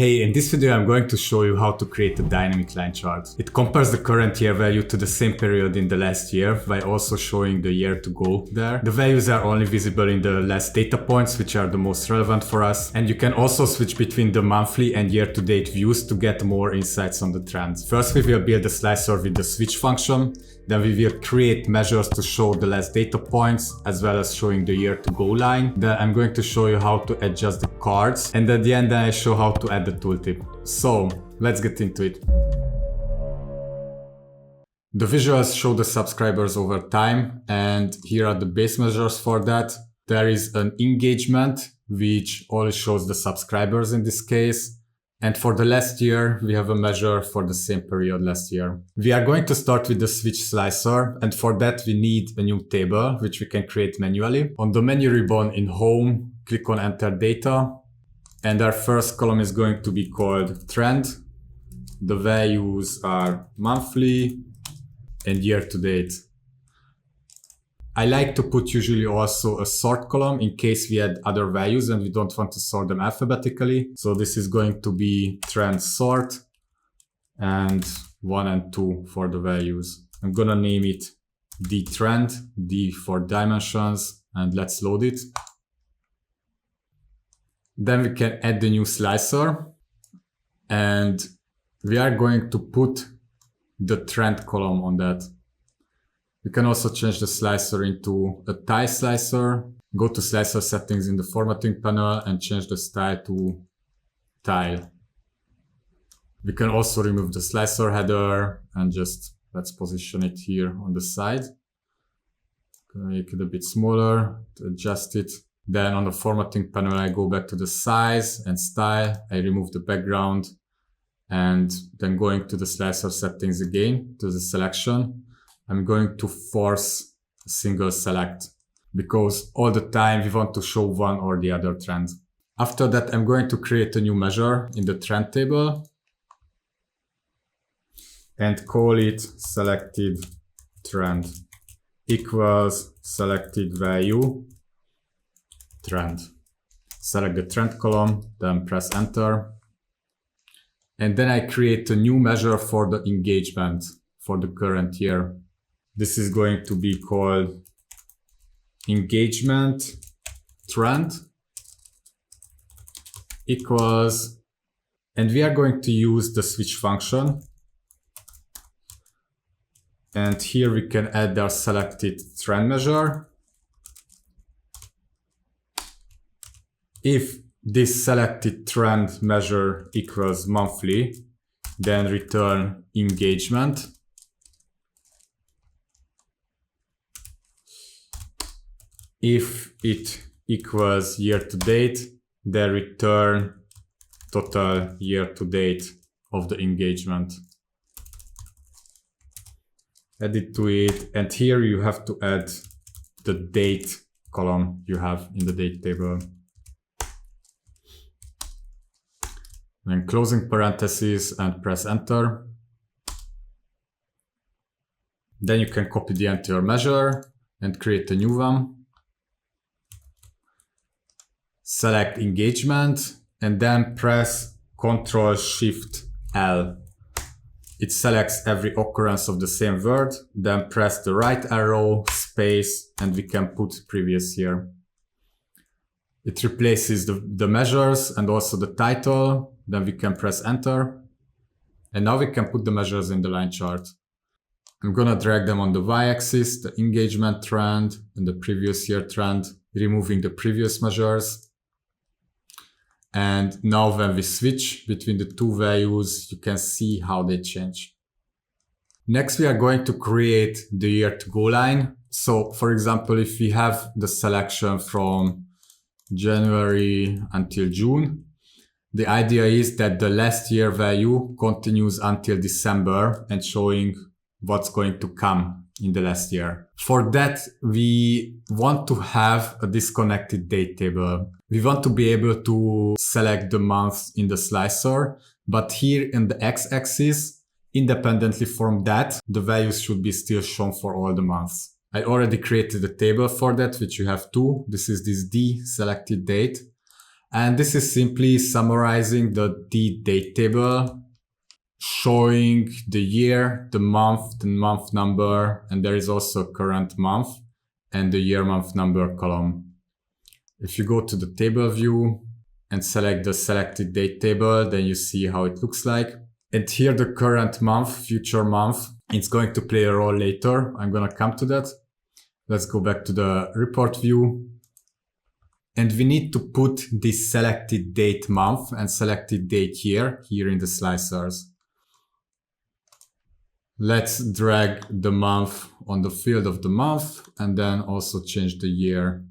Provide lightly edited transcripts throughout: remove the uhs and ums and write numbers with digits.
Hey, in this video I'm going to show you how to create a dynamic line chart. It compares the current year value to the same period in the last year while also showing the year to go there. The values are only visible in the last data points, which are the most relevant for us. And you can also switch between the monthly and year-to-date views to get more insights on the trends. First, we will build a slicer with the switch function. Then we will create measures to show the last data points as well as showing the year to go line. Then I'm going to show you how to adjust the cards. And at the end I show how to add the tooltip. So let's get into it. The visuals show the subscribers over time, and here are the base measures for that. There is an engagement which only shows the subscribers in this case. And for the last year, we have a measure for the same period last year. We are going to start with the switch slicer, and for that we need a new table, which we can create manually. On the menu ribbon in Home, click on Enter Data, and our first column is going to be called Trend. The values are monthly and year to date. I like to put usually also a sort column in case we add other values and we don't want to sort them alphabetically. So this is going to be trend sort and 1 and 2 for the values. I'm gonna name it D trend, D for dimensions, and let's load it. Then we can add the new slicer, and we are going to put the trend column on that. We can also change the slicer into a tile slicer. Go to slicer settings in the formatting panel and change the style to tile. We can also remove the slicer header and just let's position it here on the side. Gonna make it a bit smaller to adjust it. Then on the formatting panel, I go back to the size and style. I remove the background and then going to the slicer settings again to the selection. I'm going to force a single select because all the time we want to show one or the other trend. After that, I'm going to create a new measure in the trend table and call it selected trend equals selected value trend. Select the trend column, then press enter. And then I create a new measure for the engagement for the current year. This is going to be called engagement trend equals, and we are going to use the switch function. And here we can add our selected trend measure. If this selected trend measure equals monthly, then return engagement. If it equals year to date, then return total year to date of the engagement. Add it to it, and here you have to add the date column you have in the date table. Then closing parentheses and press enter. Then you can copy the entire measure and create a new one. Select engagement and then press Ctrl+Shift+L. It selects every occurrence of the same word, then press the right arrow, space, and we can put previous year. It replaces the measures and also the title, then we can press enter. And now we can put the measures in the line chart. I'm gonna drag them on the y-axis, the engagement trend and the previous year trend, removing the previous measures. And now when we switch between the two values, you can see how they change. Next, we are going to create the year to go line. So for example, if we have the selection from January until June, the idea is that the last year value continues until December and showing what's going to come in the last year. For that, we want to have a disconnected date table. We want to be able to select the months in the slicer, but here in the x-axis, independently from that, the values should be still shown for all the months. I already created a table for that, which you have two. This is this D selected date. And this is simply summarizing the date table, showing the year, the month number, and there is also current month and the year month number column. If you go to the table view and select the selected date table, then you see how it looks like. And here the current month, future month, it's going to play a role later. I'm going to come to that. Let's go back to the report view. And we need to put this selected date month and selected date year here in the slicers. Let's drag the month on the field of the month and then also change the year.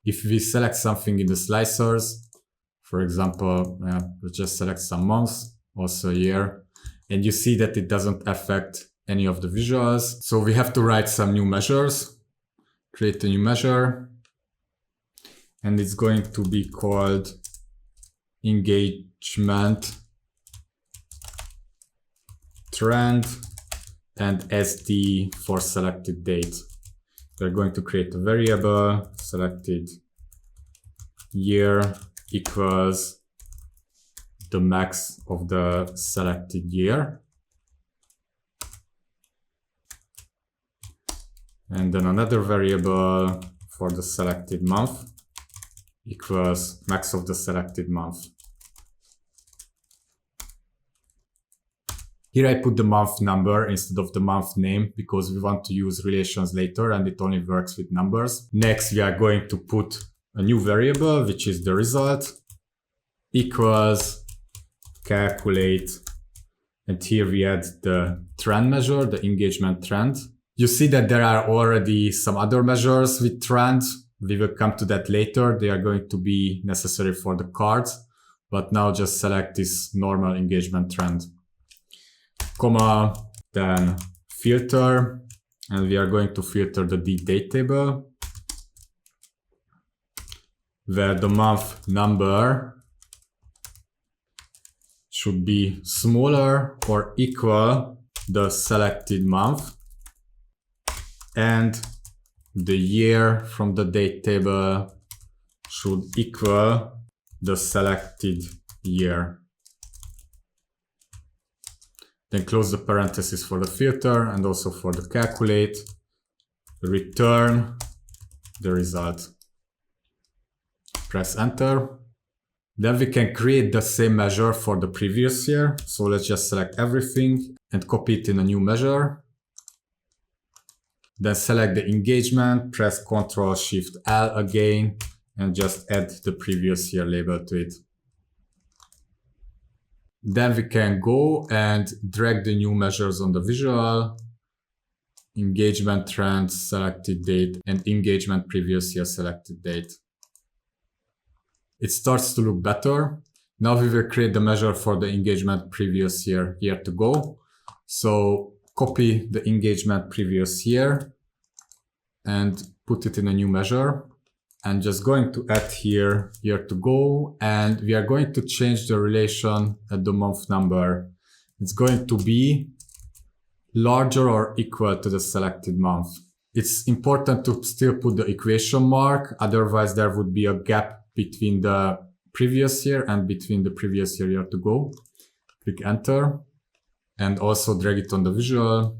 If we select something in the slicers, for example, let's just select some months, also year, and you see that it doesn't affect any of the visuals. So we have to write some new measures, create a new measure, and it's going to be called engagement trend and SD for selected date. We're going to create a variable, selected year equals the max of the selected year. And then another variable for the selected month equals max of the selected month. Here I put the month number instead of the month name because we want to use relations later and it only works with numbers. Next, we are going to put a new variable, which is the result, equals calculate. And here we add the trend measure, the engagement trend. You see that there are already some other measures with trend. We will come to that later. They are going to be necessary for the cards, but now just select this normal engagement trend. Comma, then filter, and we are going to filter the date table, where the month number should be smaller or equal the selected month, and the year from the date table should equal the selected year. Then close the parentheses for the filter and also for the calculate, return the result. Press enter. Then we can create the same measure for the previous year. So let's just select everything and copy it in a new measure. Then select the engagement, press Ctrl+Shift+L again, and just add the previous year label to it. Then we can go and drag the new measures on the visual, engagement trend, selected date, and engagement previous year selected date. It starts to look better. Now we will create the measure for the engagement previous year here to go. So copy the engagement previous year and put it in a new measure. And just going to add here to go, and we are going to change the relation at the month number. It's going to be larger or equal to the selected month. It's important to still put the equation mark, otherwise there would be a gap between the previous year and between the previous year to go. Click enter and also drag it on the visual.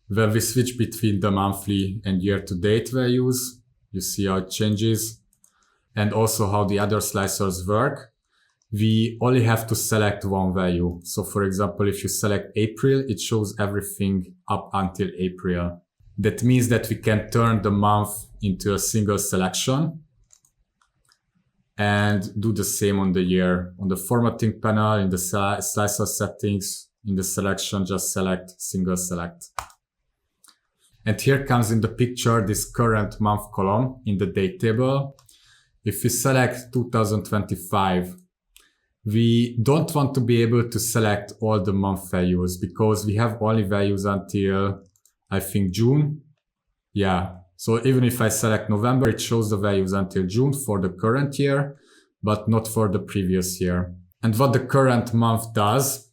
When we switch between the monthly and year-to-date values, you see how it changes, and also how the other slicers work. We only have to select one value. So for example, if you select April, it shows everything up until April. That means that we can turn the month into a single selection and do the same on the year. On the formatting panel, in the slicer settings, in the selection, just select single select. And here comes in the picture this current month column in the date table. If we select 2025, we don't want to be able to select all the month values because we have only values until, I think, June. Yeah, so even if I select November, it shows the values until June for the current year, but not for the previous year. And what the current month does,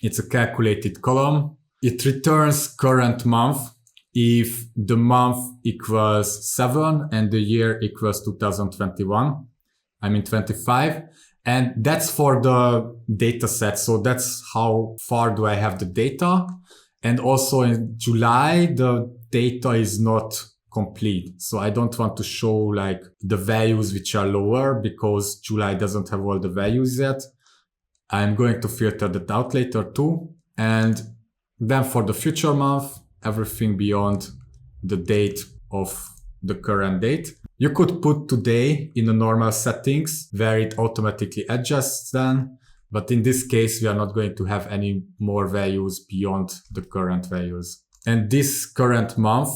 it's a calculated column. It returns current month if the month equals 7 and the year equals 2021, 25. And that's for the data set. So that's how far do I have the data. And also in July, the data is not complete. So I don't want to show like the values which are lower because July doesn't have all the values yet. I'm going to filter that out later too. And then for the future month, everything beyond the date of the current date. You could put today in the normal settings where it automatically adjusts then. But in this case, we are not going to have any more values beyond the current values. And this current month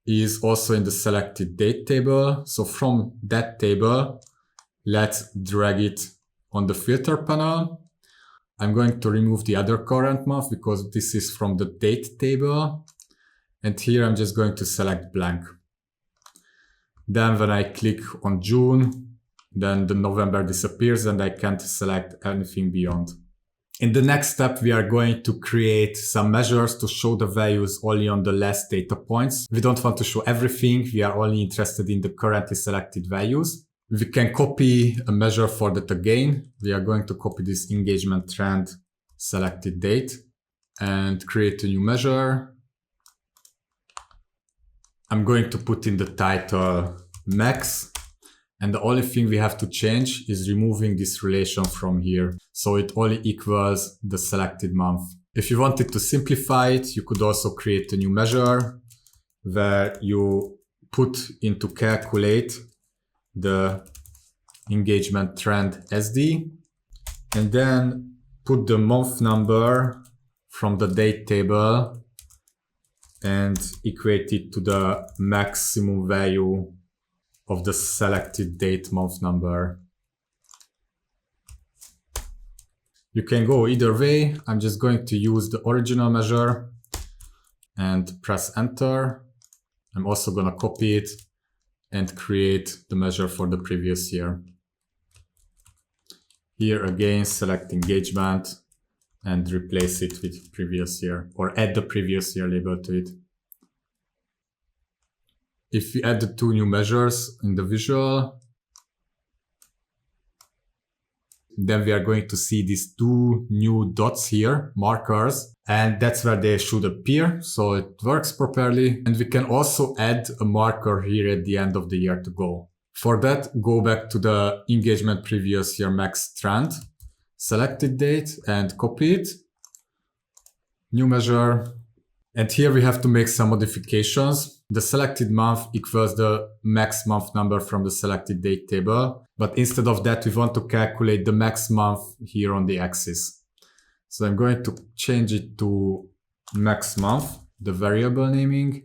is also in the selected date table. So from that table, let's drag it on the filter panel. I'm going to remove the other current month because this is from the date table. And here I'm just going to select blank. Then when I click on June, then the November disappears and I can't select anything beyond. In the next step, we are going to create some measures to show the values only on the last data points. We don't want to show everything. We are only interested in the currently selected values. We can copy a measure for that again. We are going to copy this engagement trend selected date and create a new measure. I'm going to put in the title max. And the only thing we have to change is removing this relation from here. So it only equals the selected month. If you wanted to simplify it, you could also create a new measure where you put into calculate the engagement trend SD and then put the month number from the date table and equate it to the maximum value of the selected date month number. You can go either way. I'm just going to use the original measure and press enter. I'm also going to copy it and create the measure for the previous year. Here again, select engagement and replace it with previous year or add the previous year label to it. If we add the two new measures in the visual, then we are going to see these two new dots here, markers, and that's where they should appear. So it works properly. And we can also add a marker here at the end of the year to go. For that, go back to the engagement previous year max trend, selected date and copy it, new measure. And here we have to make some modifications. The selected month equals the max month number from the selected date table. But instead of that, we want to calculate the max month here on the axis. So I'm going to change it to max month, the variable naming.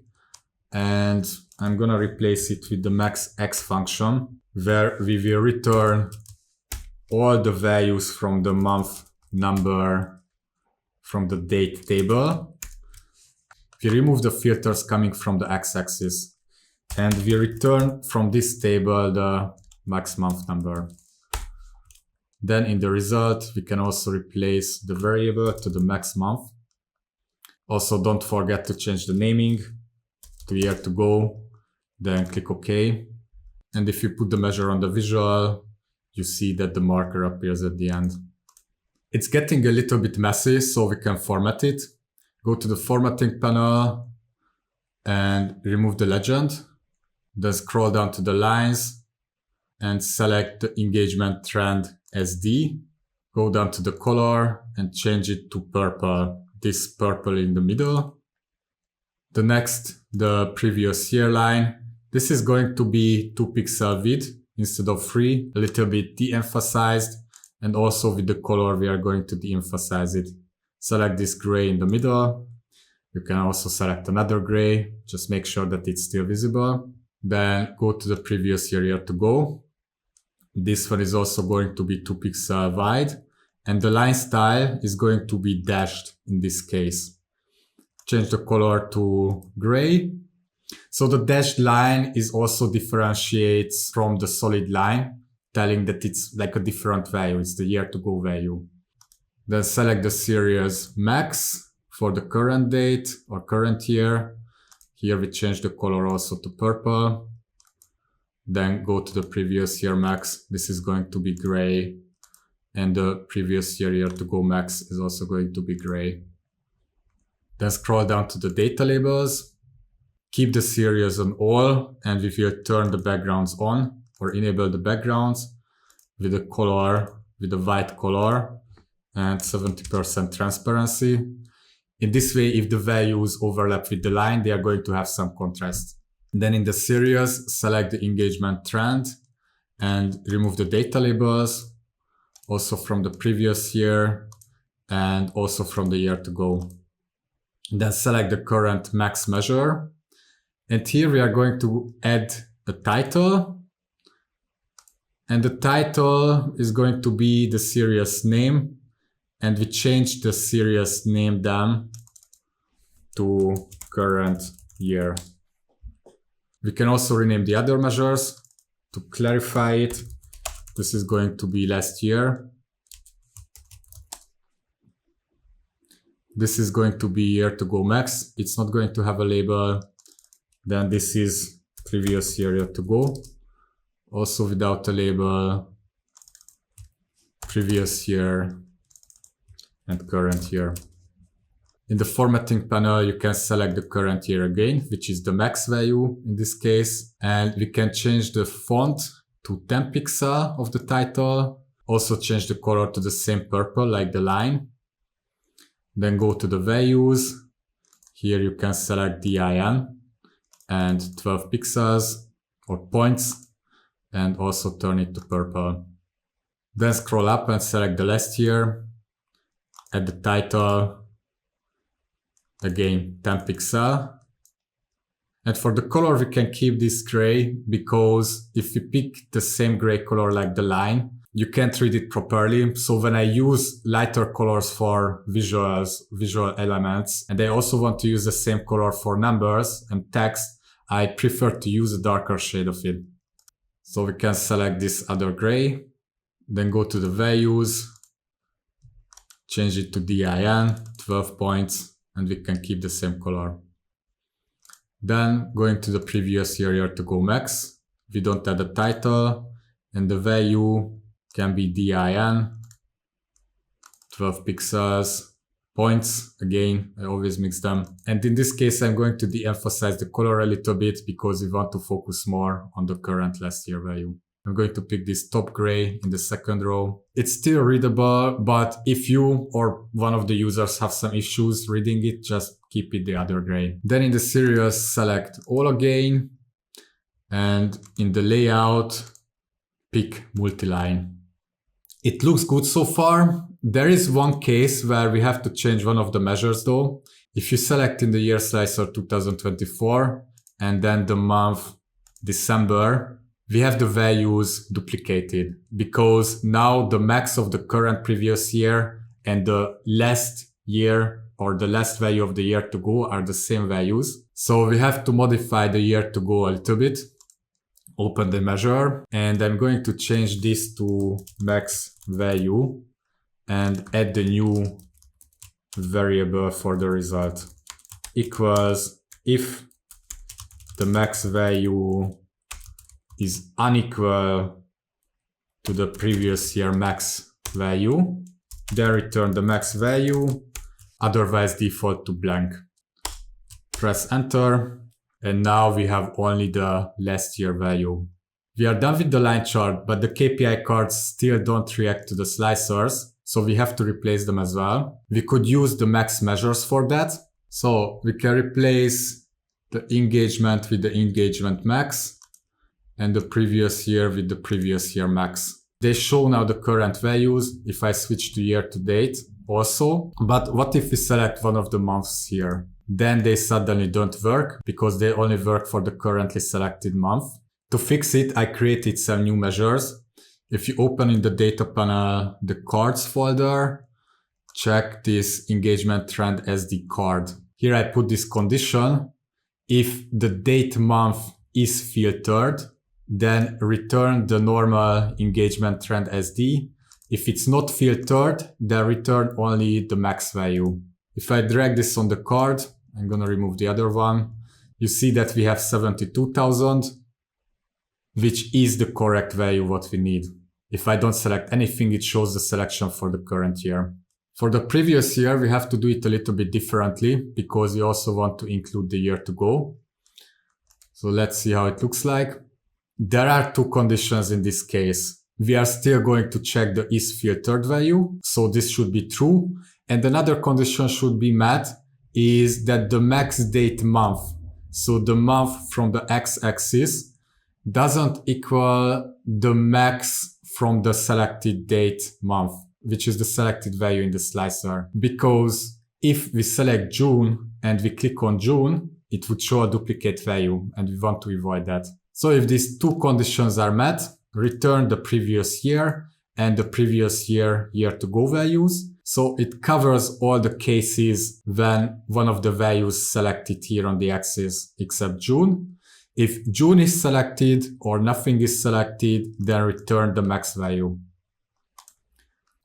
And I'm going to replace it with the max x function, where we will return all the values from the month number from the date table. We remove the filters coming from the x-axis and we return from this table the max month number. Then in the result, we can also replace the variable to the max month. Also, don't forget to change the naming to year to go, then click OK. And if you put the measure on the visual, you see that the marker appears at the end. It's getting a little bit messy, so we can format it. Go to the formatting panel and remove the legend. Then scroll down to the lines and select the engagement trend SD. Go down to the color and change it to purple. This purple in the middle. The next, the previous year line. This is going to be 2 pixel width instead of 3, a little bit de-emphasized. And also with the color, we are going to de-emphasize it. Select this gray in the middle. You can also select another gray. Just make sure that it's still visible. Then go to the previous year to go. This one is also going to be 2 pixel wide. And the line style is going to be dashed in this case. Change the color to gray. So the dashed line is also differentiates from the solid line, telling that it's like a different value. It's the year to go value. Then select the series max for the current date or current year. Here we change the color also to purple. Then go to the previous year max. This is going to be gray. And the previous year to go max is also going to be gray. Then scroll down to the data labels. Keep the series on all, and we will turn the backgrounds on or enable the backgrounds with a color, with a white color and 70% transparency. In this way, if the values overlap with the line, they are going to have some contrast. Then in the series, select the engagement trend and remove the data labels, also from the previous year and also from the year to go. Then select the current max measure. And here we are going to add a title. And the title is going to be the series name. And we change the series name then to current year. We can also rename the other measures. To clarify it, this is going to be last year. This is going to be year to go max. It's not going to have a label. Then this is previous year to go. Also without a label, previous year and current year. In the formatting panel, you can select the current year again, which is the max value in this case. And we can change the font to 10 pixels of the title. Also change the color to the same purple like the line. Then go to the values. Here you can select DIN and 12 pixels or points and also turn it to purple. Then scroll up and select the last year. Add the title, again 10 pixels. And for the color we can keep this gray, because if we pick the same gray color like the line, you can't read it properly. So when I use lighter colors for visual elements, and I also want to use the same color for numbers and text, I prefer to use a darker shade of it. So we can select this other gray, then go to the values, change it to DIN, 12 points, and we can keep the same color. Then going to the previous year to go max, we don't add a title, and the value can be DIN, 12 pixels, points, again, I always mix them. And in this case, I'm going to de-emphasize the color a little bit because we want to focus more on the current last year value. I'm going to pick this top gray in the second row. It's still readable, but if you or one of the users have some issues reading it, just keep it the other gray. Then in the series, select all again. And in the layout, pick multi-line. It looks good so far. There is one case where we have to change one of the measures though. If you select in the year slicer 2024 and then the month December, we have the values duplicated because now the max of the current previous year and the last year or the last value of the year to go are the same values. So we have to modify the year to go a little bit. Open the measure, and I'm going to change this to max value and add the new variable for the result. Equals if the max value is unequal to the previous year max value, then return the max value, otherwise default to blank. Press enter. And now we have only the last year value. We are done with the line chart, but the KPI cards still don't react to the slicers, so we have to replace them as well. We could use the max measures for that. So we can replace the engagement with the engagement max and the previous year with the previous year max. They show now the current values if I switch to year to date also. But what if we select one of the months here? Then they suddenly don't work because they only work for the currently selected month. To fix it, I created some new measures. If you open in the data panel the cards folder, check this engagement trend SD card. Here I put this condition. If the date month is filtered, then return the normal engagement trend SD. If it's not filtered, then return only the max value. If I drag this on the card, I'm gonna remove the other one. you see that we have 72,000, which is the correct value what we need. If I don't select anything, it shows the selection for the current year. For the previous year, we have to do it a little bit differently because we also want to include the year to go. So let's see how it looks like. There are two conditions in this case. We are still going to check the is filtered value. So this should be true. And another condition should be met is that the max date month, so the month from the x-axis, doesn't equal the max from the selected date month, which is the selected value in the slicer. Because if we select June and we click on June, it would show a duplicate value and we want to avoid that. So if these two conditions are met, return the previous year and the previous year to go values. So it covers all the cases when one of the values selected here on the axis except June. If June is selected or nothing is selected, then return the max value.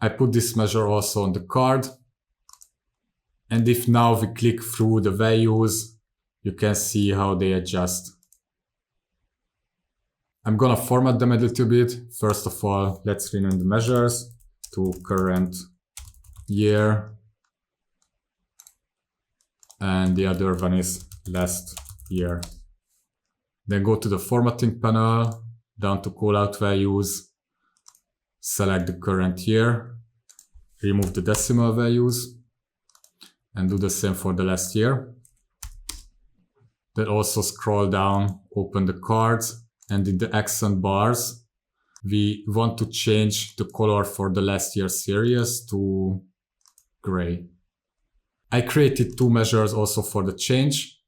I put this measure also on the card. And if now we click through the values, you can see how they adjust. I'm gonna format them a little bit. First of all, let's rename the measures to current year. And the other one is last year. Then go to the formatting panel, down to callout values, select the current year, remove the decimal values, and do the same for the last year. Then also scroll down, open the cards, and in the accent bars, we want to change the color for the last year series to gray. I created two measures also for the change.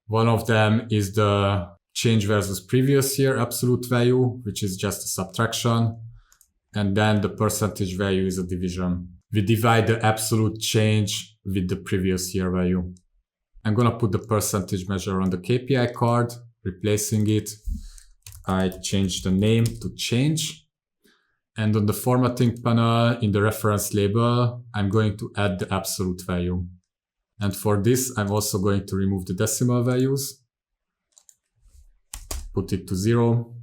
One of them is the change versus previous year absolute value, which is just a subtraction. And then the percentage value is a division. We divide the absolute change with the previous year value. I'm gonna put the percentage measure on the KPI card, replacing it. I change the name to change. And on the formatting panel in the reference label, I'm going to add the absolute value. And for this, I'm also going to remove the decimal values. Put it to 0.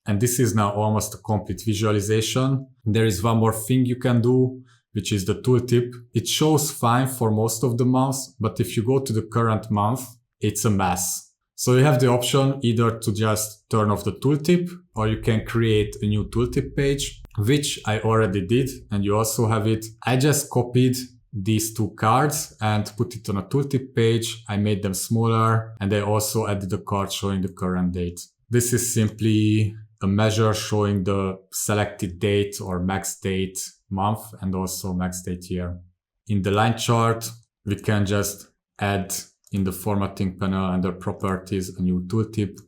And this is now almost a complete visualization. There is one more thing you can do, which is the tooltip. It shows fine for most of the months, but if you go to the current month, it's a mess. So you have the option either to just turn off the tooltip, or you can create a new tooltip page, which I already did, and you also have it. I just copied these two cards and put it on a tooltip page. I made them smaller, and I also added a card showing the current date. This is simply a measure showing the selected date or max date month and also max date year. In the line chart, we can just add in the formatting panel under properties a new tooltip,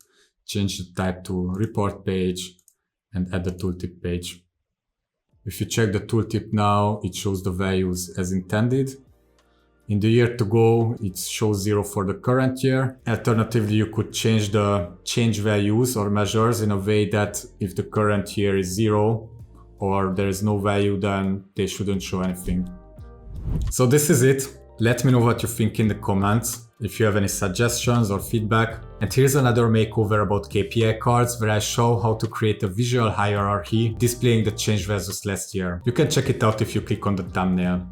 change the type to report page, and add the tooltip page. If you check the tooltip now, it shows the values as intended. In the year to go, it shows 0 for the current year. Alternatively, you could change the change values or measures in a way that if the current year is 0 or there is no value, then they shouldn't show anything. So this is it. Let me know what you think in the comments, if you have any suggestions or feedback. And here's another makeover about KPI cards where I show how to create a visual hierarchy displaying the change versus last year. You can check it out if you click on the thumbnail.